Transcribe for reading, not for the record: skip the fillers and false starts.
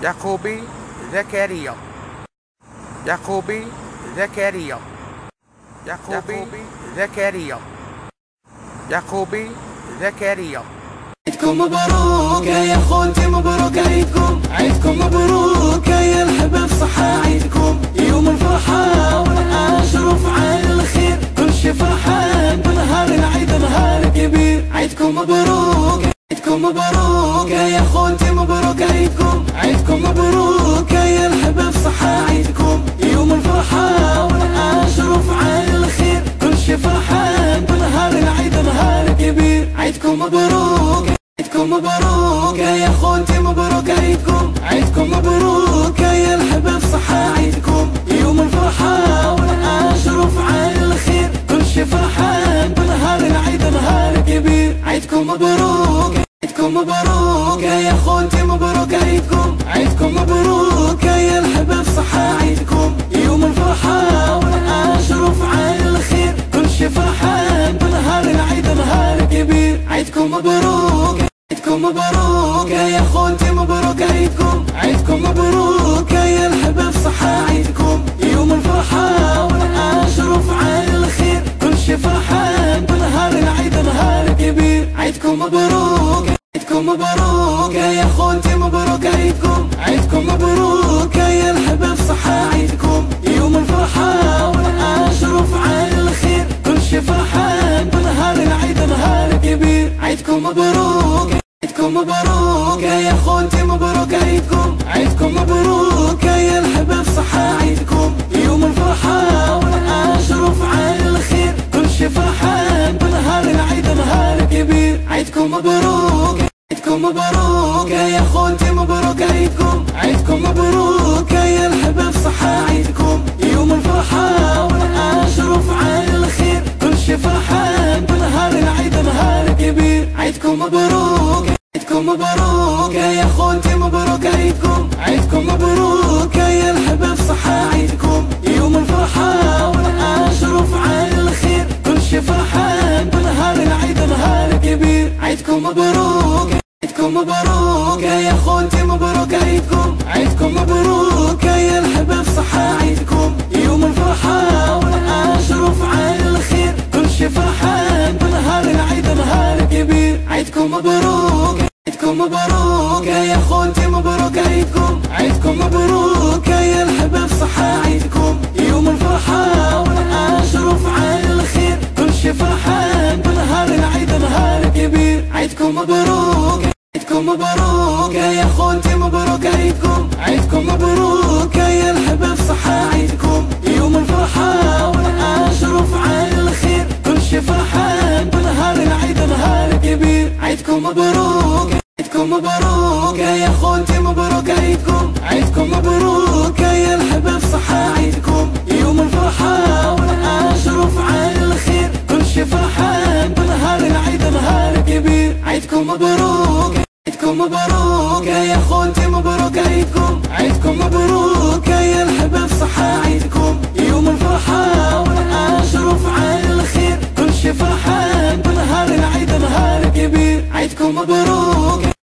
يعقوبي زكريا، يعقوبي زكريا، يعقوبي زكريا، يعقوبي زكريا. عيدكم مبروك يا خوتي، مبروك عيدكم، عيدكم مبروك يا الحباب، صحة عيدكم يوم الفرحة والعاشر وفعال الخير، كل شي فرحان بنهار العيد، نهار كبير. عيدكم مبروك، عيدكم مبروك يا خوتي، مبروك عيدكم، عيدكم مبروك يا الحباب، صحة عيدكم يوم الفرحة والعاشر وفعال الخير، كل شي فرحان بنهار العيد، نهار كبير. عيدكم مبروك، عيدكم مبروك يا خوتي، مبروك عيدكم، عيدكم مبروك يا الحباب، صحة عيدكم يوم الفرحة والعاشر وفعال الخير، كل شي فرحان بنهار العيد، نهار كبير. عيدكم مبروك، عيدكم مبروك يا خوتي، مبروك عيدكم، عيدكم مبروك يا الحباب، صحة عيدكم يوم الفرحة والعاشر وفعال الخير، كل شي فرحان بنهار العيد، نهار كبير. عيدكم مبروك، عيدكم مبروك يا خوتي، مبروك عيدكم، عيدكم مبروك يا الحباب، صحة عيدكم يوم الفرحة والعاشر وفعال الخير، كل شي فرحان بنهار العيد، نهار كبير. عيدكم مبروك، عيدكم مبروك يا خوتي، مبروك عيدكم، عيدكم مبروك يا الحباب، صحة عيدكم يوم الفرحة والعاشر وفعال الخير، كل شي فرحان بنهار العيد، نهار كبير. عيدكم مبروك، عيدكم مبروك يا خوتي، مبروك عيدكم، عيدكم مبروك يا الحباب، صحة عيدكم يوم الفرحة والعاشر وفعال الخير، كل شي فرحان بنهار العيد، نهار كبير. عيدكم مبروك، عيدكم مبروك يا خوتي، مبروك عيدكم، عيدكم مبروك يا الحباب، صحة عيدكم يوم الفرحة والعاشر وفعال الخير، كل شي فرحان بنهار العيد، نهار كبير. عيدكم مبروك، عيدكم مبروك يا خوتي، مبروك عيدكم، عيدكم مبروك يا الحباب، صحة عيدكم يوم الفرحة والعاشر وفعال الخير، كل شي فرحان بنهار العيد، نهار كبير. عيدكم مبروك، عيدكم مبروك يا خوتي، مبروك عيدكم، عيدكم مبروك يا الحباب، صحة عيدكم يوم الفرحة والعاشر وفعال الخير، كل شي فرحان بنهار العيد، نهار كبير. عيدكم مبروك، عيدكم مبروك يا خوتي، مبروك عيدكم، عيدكم مبروك يا الحباب، صحة عيدكم يوم الفرحة والعاشر وفعال الخير، كل شي فرحان بنهار العيد، نهار كبير. عيدكم مبروك، عيدكم مبروك يا خوتي، مبروك عيدكم، عيدكم مبروك يا الحباب، صحة عيدكم يوم الفرحة والعاشر وفعال الخير، كل شي فرحان بنهار العيد، نهار كبير. عيدكم مبروك، عيدكم مبروك يا خوتي، مبروك عيدكم، عيدكم مبروك يا الحباب، صحة عيدكم يوم الفرحة والعاشر وفعال الخير، كل شي فرحان بنهار العيد، نهار كبير. عيدكم مبروك، عيدكم مبروك يا خوتي، مبروك عيدكم، عيدكم مبروك يا الحباب، صحة عيدكم يوم الفرحة والعاشر وفعال الخير، كل شي فرحان بنهار العيد، نهار كبير. عيدكم مبروك.